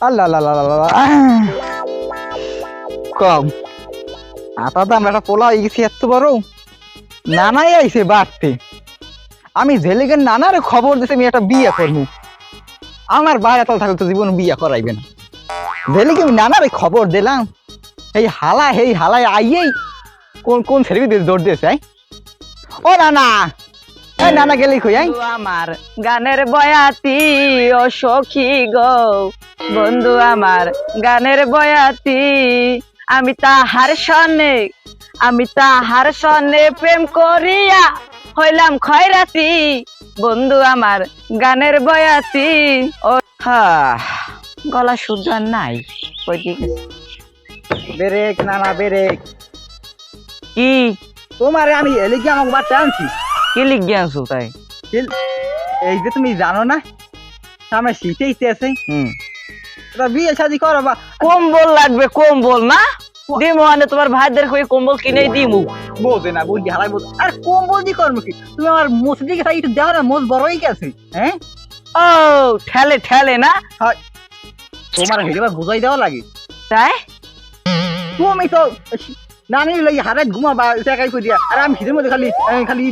আল্লাহ আল্লাহ আল্লাহ আল্লাহ, কম আতা দাম একটা পোলা হয়ে গেছি এত বড়। নানাই আইছে বাড়তে, আমি ঝেলিগের নানারে খবর দিতে আমি একটা বিয়ে করবো। আমার বাইরে তল থাকলে তো জীবন বিয়ে করাইবে না। ঝেলিগে আমি নানারে খবর দিলাম, এই হালায় আইয়েই কোন কোন ছেলে দৌড় দিয়েছে। ও নানা, এই নানা গেলি কই? আমার গানের বয়াতি ও সখী গো, বন্ধু আমার গানের বয়াতি, আমি তাহার সনে প্রেম করিয়া হইলাম খয়রাতি, বন্ধু আমার গানের বয়াতি। ও গলা শুদ্ধ আর নাই, কই দিকে বেরেক নানা বেরেক। কি তোমারে আমি এলিগে আমাকে বাড়তে আনছি। কি লিখে আনছো তাই? এই যে তুমি জানো না সামনে শীতে আছে, বিয়ে শাদি করো বা? কম্বল লাগবে, কম্বল না দিমু মানে তোমার ভাইদের কই কম্বল কিনে দিমু। বোঝে না বুঝি হালাই বোঝ। আর কম্বল দি করবো কি? তুমি আমার মোচ দিকে একটু দেও না, মোচ বড় হয়ে গেছে। হ্যাঁ ও ঠেলে ঠেলে না, তোমার হেঁটে বুঝাই দেওয়া লাগে তাই? তুমি তো নানি লাগি হারাই ঘুমাবা চাকাই করে দিয়া, আর আমি শীতের মধ্যে খালি খালি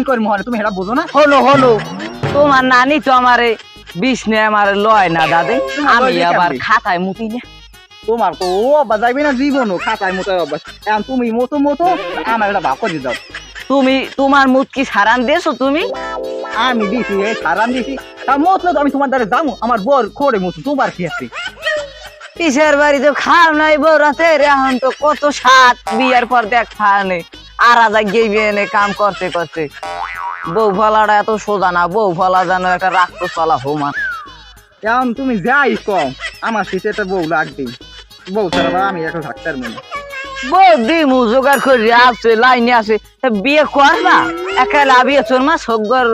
করে মহানে, তুমি হেটা বোঝো না? হলো তোমার নানি তো আমারে বিষ্ণে আমার লয় না দাদে, আমি আবার খাতায় মুতি না। তোমার তো ও অভ্যাস যাইবে না জীবনও, খাতায় মতো অভ্যাস। এখন তুমি মতো আমার একটা ভাব করে দাও। তুমি তোমার মুত কি সারান দিয়েছো তুমি? আমি দিছি সারান দিছি, তা মতলো তো আমি তোমার দ্বারা যাবো, আমার বর খোরে মতো তোমার কি আছে? পিসের বাড়িতে খাও নাই বউ রাতে, এখন তো কত সাত বিয়ার পর দেখ খাওয়া নেই, আর গিয়ে বিয়ে নেই কাম করতে করতে। বউ ফলাটা এত সোজা না, বউ ফলা যেন একটা রাক্ষস ফলা হোমান। এখন তুমি যাই কম, আমার শীতে একটা বউ লাগবে, বউ ছাড়া আমি এখন থাকতে পারবো না। বউ দিমু জোগাড় করে আছে, লাইনে আছে, বিয়ে করবা একালে আবিয়ে চোর মা সগ্গর।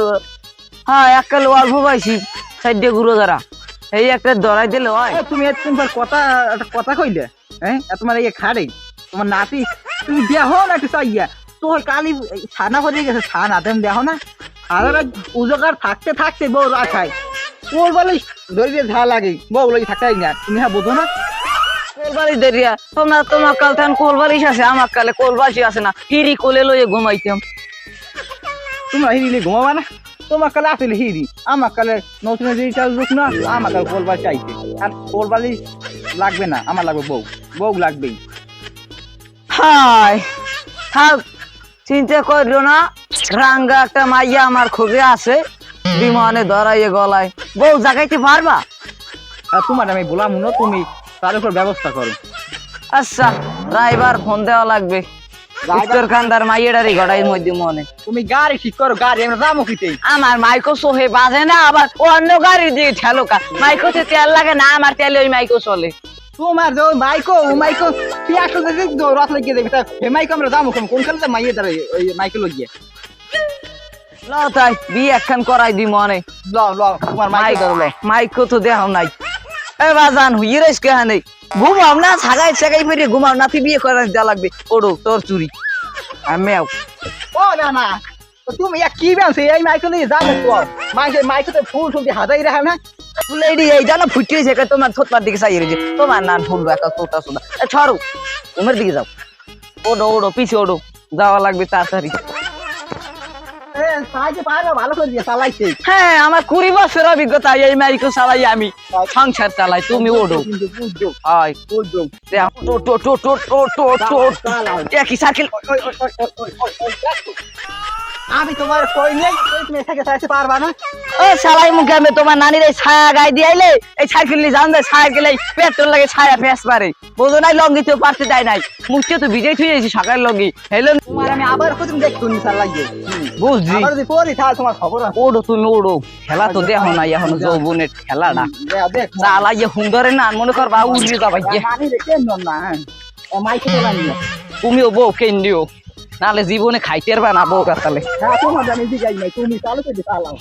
হ্যাঁ একালে অল্প বয়সী সাইডে গুরু যারা এই একটা ধরাই দিলে হয়। তুমি তোমার কথা একটা কথা কইলে, হ্যাঁ তোমার ইয়ে খাড়ে তোমার নাতি, তুমি দেহ না একটু চাইয়া, তোর কালি ছানা হয়ে গেছে, ছানা তুমি দেখো না সারা উজোগার থাকতে থাকতে বউ রাখায় কোল বলে ধরে দিয়ে ঝাল লাগে, বউ লাগে থাকাই না, তুমি হ্যাঁ বোঝো না? কোলবালিশ দেরিয়া তোমার কাল তখন কোলবালিশ আছে, আমার কালে কোলবালিশ আছে না, হিরি কোলে লইয়ে ঘুমাইতাম। তোমরা হিরিলে ঘুমাবা না? তোমার কালে আসলে হিরি, আমার কালে নতুন যুগ না, আমার কালে কোলবালিশ চাইছে। আর কোলবালিশ লাগবে না, আমার লাগবে বউ, বউ লাগবেই। হাই থাক চিন্তা করিও না, রাঙ্গা একটা মাইয়া আমার খুবই আছে, বিমানে ধরাইয়ে গলায় বউ জাগাইতে পারবা? আর তোমার আমি বললাম না, তুমি তার উপর ব্যবস্থা করো। আচ্ছা ড্রাইভার ফোন দেওয়া লাগবে, উত্তরখান্দার মাইয়েটারই গড়াইয়ের মধ্যে মনে। তুমি গাড়ি ঠিক করো, গাড়ি আমরা যাবো কিতে? আমার মাইকো সোহে বাজে না, আবার অন্য গাড়ির দিয়ে ঠেলোকা, মাইকোতে তেল লাগে না, আমার তেলে ওই মাইকো চলে। তোমার যে মাইকো পিয়াসো যদি রাত লাগিয়ে দেবে, তা হে মাইকো আমরা যাবো কোন কালে মাইয়ে দাঁড়াই ওই মাইকো লাগিয়ে লও তাই বিয়ে একখান করাই দি মনে। তোমার মাইকো ধরো। মাইকো তো দেহ নাই, এ বাজান হুইরেস কে নেই, ঘুমাও না ছাগাই ছাগাই ফিরে ঘুমাও না, তুই বিয়ে করার যা লাগবে ওড়ো তোর চুরি আমিও। ও না তুমি কি বানছে এই মাইকো নিয়ে যাবে তো? মাইকো তো ফুল দিয়ে হাজাই রাখা না, লেডি এই জানো ফুটিয়েছে তোমার থোতমার দিকে চাইয়ে রয়েছে, তোমার নান ফুলবো একটা তোটা সোদা। ছড়ো তোমার দিকে যাও, ওড়ো পিছে ওড়ো, যাওয়া লাগবে তাড়াতাড়ি। ভালো করে দিয়ে চালাইছে। হ্যাঁ আমার 20 বছর অভিজ্ঞতা, এই মাইকো চালাই আমি সংসার চালাই, তুমি ওড়ো। একই সাইকেল আমি তোমার কই নেই, তুমি থেকে চাইতে পারবা না। ও সালাই মুখে আমি তোমার নানির এই ছায়া গায়ে দিয়াইলে এই সাইকেল নিয়ে জান দেয়, সাইকেল এই পেট্রোল লাগে ছায়া ফেস পারে, বোঝো নাই লঙ্গি তো পারতে দেয় নাই, মুখে তো ভিজেই থুয়ে যাইছি সকালের লঙ্গি। হেলো তোমার আমি আবার কত দেখতো নি চালাইয়ে, বুঝছি আবার যদি পরি তাহলে তোমার খবর আছে। ওড়ো তুমি ওড়ো, খেলা তো দেখো না এখন যৌবনের খেলাটা, চালাইয়ে সুন্দরে না মনে করবা উড়িয়ে যাবাই। নানি রেখে না, মাইকে চালানি তুমিও বউ কেন্দ্রীয়, নাহলে জীবনে খাইতে পারবা না বউ কাতালে। হ্যাঁ তোমার জানি দিগাই নাই, তুমি চালু করে চালাও,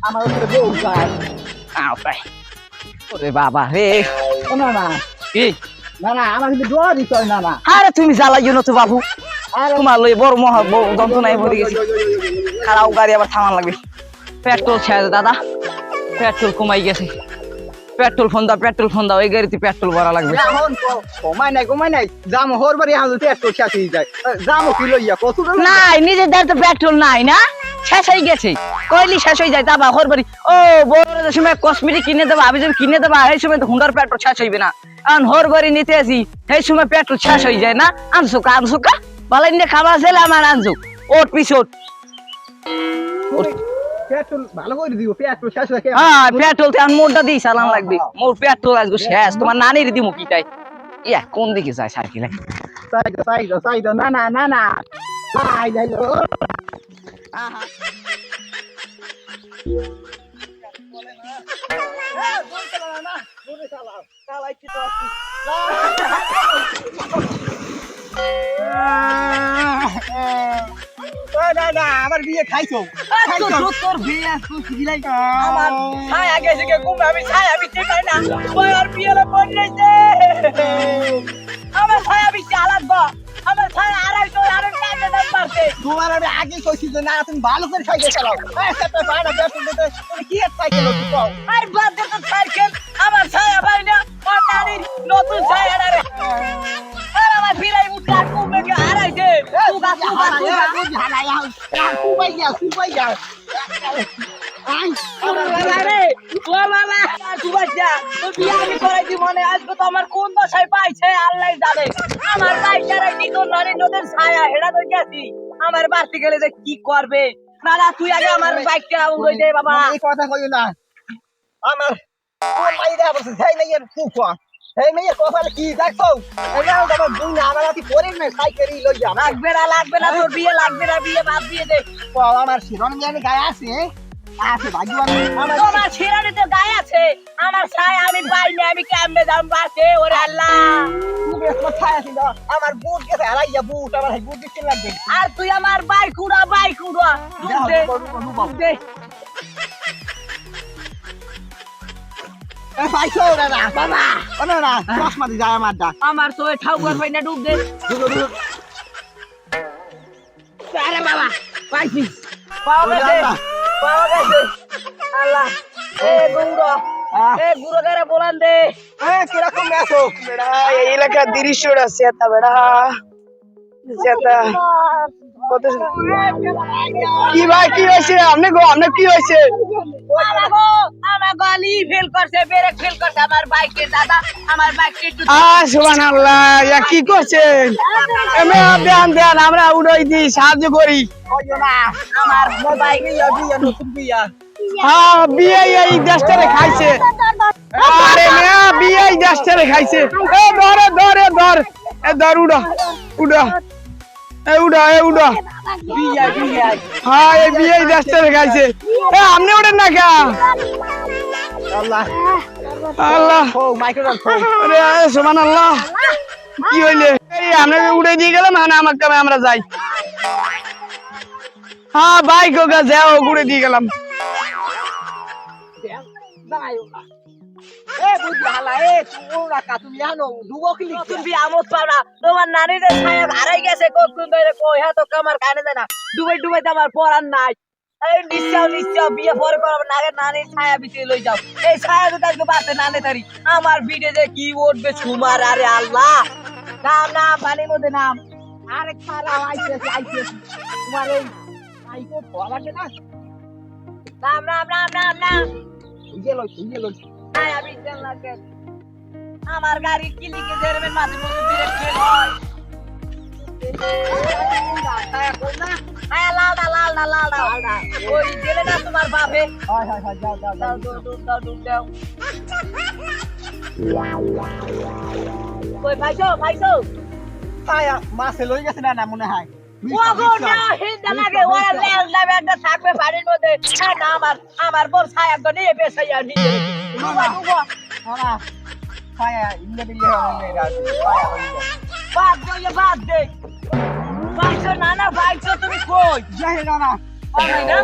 আমার উপরে বউ যায়। ওরে বাবা রে, না কি না আমার কিন্তু ডর দিতে হয় না। আরে তুমি জ্বালাইও না তো বাবু, তোমার লই বড় মহা যন্ত্রণায় ভরে গেছি, খারাপ গাড়ি আবার থামান লাগবে। পেট্রোল ছেড়ে দাদা পেট্রোল কমাই গেছে। পেট্রোল ফোন দাও এই গাড়িতে পেট্রোল ভরা লাগবে। এখন কমাই নাই জাম হর বাড়ি হাল পেট্রোল শেষ হয়ে যায় জাম কি লইয়া কত নাই নিজের দ্বারা তো পেট্রোল নাই না, শেষ হয়ে গেছে। কইলি শেষ হয়ে যায় তাবা হর বাড়ি ও বড় সময় কসমেটিক কিনে দেবা, আমি যদি কিনে দেবা এই সময় তো হুন্ডার পেট্রোল শেষ হইবে না। এখন হর বাড়ি নিতে আসি এই সময় পেট্রোল শেষ হয়ে যায় না। আনসুকা বালাই নিয়ে খাবার ছেলে আমার আনসুক ওট পিছট। পেট্রোল ভালো করে দিও পেট্রোল শেষ হয়ে হ্যাঁ পেট্রোল তো এখন মোটটা দিয়ে চালান লাগবে। মোর পেট্রোল আজকে শেষ, তোমার নানির দিমু কি তাই ইয়া কোন দিকে যায় সাইকেলে। সাইড না আমার বিয়ে খাইছো তোর বিয়ে আমার ছায়া গেছে কে ঘুম আমি ছায়া বিতে পাই না ওই আর বিয়েলে পড়লেছে আমার ছায়া বিতে আলাদা আমার ছায়া আর কাজে না পারতে। তোমার আমি আগে কইছি যে না তুমি ভালো করে সাইকেল চালাও সাথে বাইরে পেট্রোল দিতে তুমি কি আর সাইকেল চালাও আর বাদ দে তো সাইকেল আমার ছায়া ভাই না ও নানির নতুন ছায়া রে আর আমার বিলাই মুখা কুমে কে হারাইছে তুগা সুবাই যা আই আরে ও মামা সুবাইয়া তো বিয়া আমি করাই দি মনে আজকে তো আমার কোন দশায় পাইছে আল্লাহ জানে। আমার বাইচারা নিতো নানি নদের ছায়া হেডা তো গেছি আমার বাড়তি গেলে যে কি করবে না তুই আগে আমার বাইকটা উড়াই দে বাবা। এই কথা কইও না আমার কোন মাইরা বসে যাই না এর ফুফা এই মেয়ে কপালে কি দেখছো এটা আমার দুই না আমার আতি পরে না সাইকেলই লইয়া লাগবে না তোর বিয়ে লাগবে না বিয়ে বাদ দিয়ে দে। আমার শিরন মিয়ানি গায়ে আছে ভাগ্যবান আমার তোমার ছিরানি তো গায়ে আছে আমার ছায়া আমি পাই না আমি কেমনে দাম বাসে ওরে আল্লাহ তুমি এত ছায়া ছিল আমার বুট গেছে হারাইয়া বুট আমার বুট দিতে লাগবে আর তুই আমার বাইক উড়া দে এ পাইছো না বাবা না চশমা দি যায় আমার ডাক আমার তো ঠাউকার পাই না ডুব দে। আরে বাবা পাইছি পাওয়া গেছে আল্লাহ এ গুড়ো করে বলান দে কিরকম আছো বেড়া এই এলাকার দৃশ্যটা সেতা বেড়া সেতা কত কি ভাই কি হয়েছে আপনি কি হয়েছে আমার গালি ফেল করছে ব্রেক ফেল করছে আমার বাইকের দাদা আমার বাইকটা একটু সুবহানাল্লাহ ইয়া কি করছেন এমে দেন আমরা উড়াই দিই সাহায্য করি আমার বাইক নতুন বিয়া হ্যাঁ বিয়ে এই দেশটারে খাইছে আরে মিয়া বিয়ে এই দেশটারে খাইছে এ ধর উড়া বিয়া হ্যাঁ এই বিয়ে এই দেশটারে খাইছে এ আপনি ওঠেন না কা আল্লাহ আল্লাহ ও মাইক্রোফোন আরে সুবহানাল্লাহ কি হইলে এই আমরা উড়ে দিয়ে গেলাম মানে আমার কামে আমরা যাই হ্যাঁ বাইক ওগা যাও উড়ে দিয়ে গেলাম তোমার নানির ছায়া হারাই গেছে কতক্ষণ ধরে কই হ্যাঁ তো কামার কানে যায় না ডুবাই আমার পরার নাই নিশ্চয় বিয়ে পরে করবো না আগে নানির ছায়া বিছিয়ে লই যাও এই ছায়া তো আজকে বাতে নানে তারি আমার ভিড়ে যে কি উঠবে সুমার আরে আল্লাহ নাম পানির মধ্যে নাম আরে খারাপ আইছে তোমার এই আইছে বলা না নাম গেলো ছায়া বিছিয়ে লাগে আমার গাড়ি কিলিকে জেরমেন মাঝে মধ্যে ব্রেক ফেল হয় লাল ওই গেলে না তোমার বাপে যাও কই পাইছো ছায়া মাছে লই গেছে না মনে হয় ওগো না হিন্দা লাগে ওরা লেল নামে একটা থাকবে বাড়ির মধ্যে না আমার বড় ছায়া গো নিয়ে বেসাইয়া নিয়ে না ছায়া ইন্দ্র দিলে হবে বাদ দে পাইছো না পাইছো তুমি কই যাই না নাই না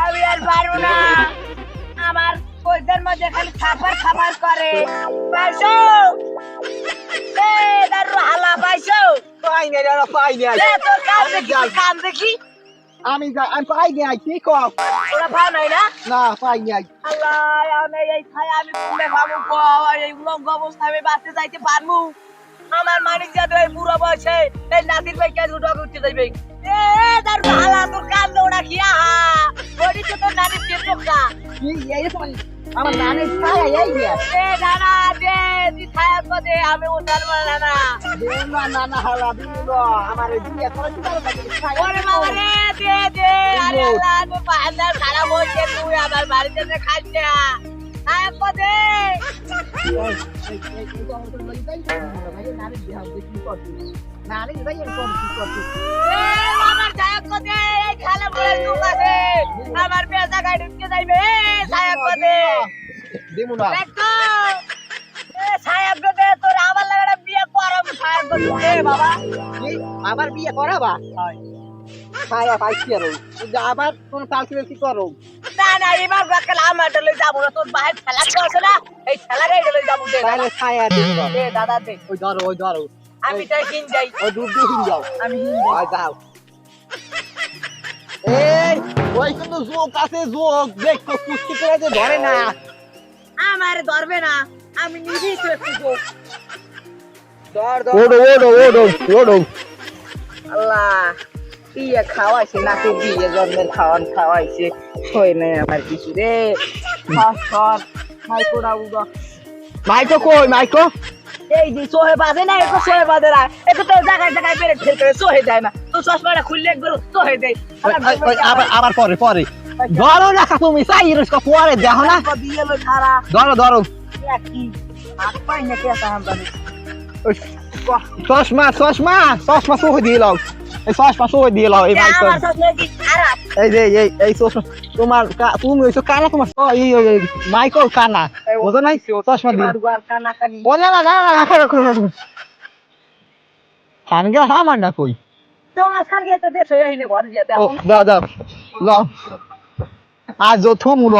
আমি আর পারবো না আমার কইদের মধ্যে খালি খাবার করে পাইছো দারু হালা পাইছো পাই না তোর কাম দেখি আমি পাই নাই কি কম ওরা পাও নাই না না পাই নাই আল্লাহ আমি এই খাই আমি তুলে ভাবো এই উলঙ্গ অবস্থায় আমি বাঁচতে যাইতে পারবো আমার মানিক যাবে এই বুড়ো বয়সে এই নাতির ভাই কে দুটো উঠতে যাইবে এ তার ভালা তোর কান দৌড়া খিয়া বডি তো তোর নানির চেপো কা কি এই তো আমার নানি ছায়া এই গিয়া এ নানা দে তুই ছায়া কো দে আমি উঠার মানা না দেনা নানা হালা দিল আমার বিয়ে করে দিতে ওরে বাবা রে দে আরে আল্লাহ তো বান্দার খারাপ হইছে তুই আমার বাড়িতে যে খাইছে ছায়া কো দে আমার ছায়া কো দে এই খালা বলে লোক আছে আমার পেশা গাড়ি ঢুকে যাইবে ছায়া কো দে দেবো না দেখো এ ছায়া কো দে তোর আমার লাগাটা বিয়ে করাবো ছায়া কো দে বাবা আবার বিয়ে করাবা ছায়া পাইছি আর আবার কোন কালকে কি করো না এবার বাকাল আমার লই যাবো না তোর বাইরে খেলা করছ না এই খেলা রে লই যাবো দে তাহলে ছায়া দিন দে দাদা দে ওই ধরো আমি তাই কিন যাই ওই ডুব দিয়ে হিন যাও আমি যাও এই ওই কিন্তু যোগ আছে যোগ দেখো কুস্তি করে যে ধরে না আমার ধরবে না আমি নিজেই তো একটু গো ধর ওডো আল্লাহ বিয়ে খাওয়াইছে নাকি বিয়ে জন্মের খাওয়াইছে হয় নাই আমার কিছু রে সর মাইকোরা উড়া মাইকো কই মাইকো এই যে সোহে বাজে না একটু সোহে বাজে না একটু তো জায়গায় বেড়ে ঠেল করে সোহে যায় না তো চশমাটা খুললে একবার সোহে দেয় আবার পরে ধরো না তুমি সাইরস কো পরে দেখো না বিয়ে লো ছাড়া ধরো কি হাত পাই না কে সামনে চশমা সহ দিয়ে লাও এই চশমা সহ দিয়ে লাও এই মাইকো আমার সাথে কি খারাপ এই যে এই চশমা তোমার তুমি হইছো কানা তোমার এই মাইকো কানা বুঝো নাই চশমা দিয়ে কানা কানি ও না হানগা আমার না কই তোমার সঙ্গে তো দেশ হয়ে হইলে ঘরে যেতে ও দাও আজ থমুলো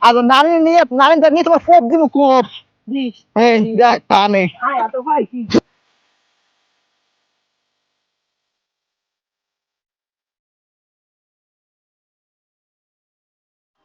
আজ নানি নিয়ে তোমার ফোপ দিমু কোপ এই দেখ কানে আয়া তো ভাই কি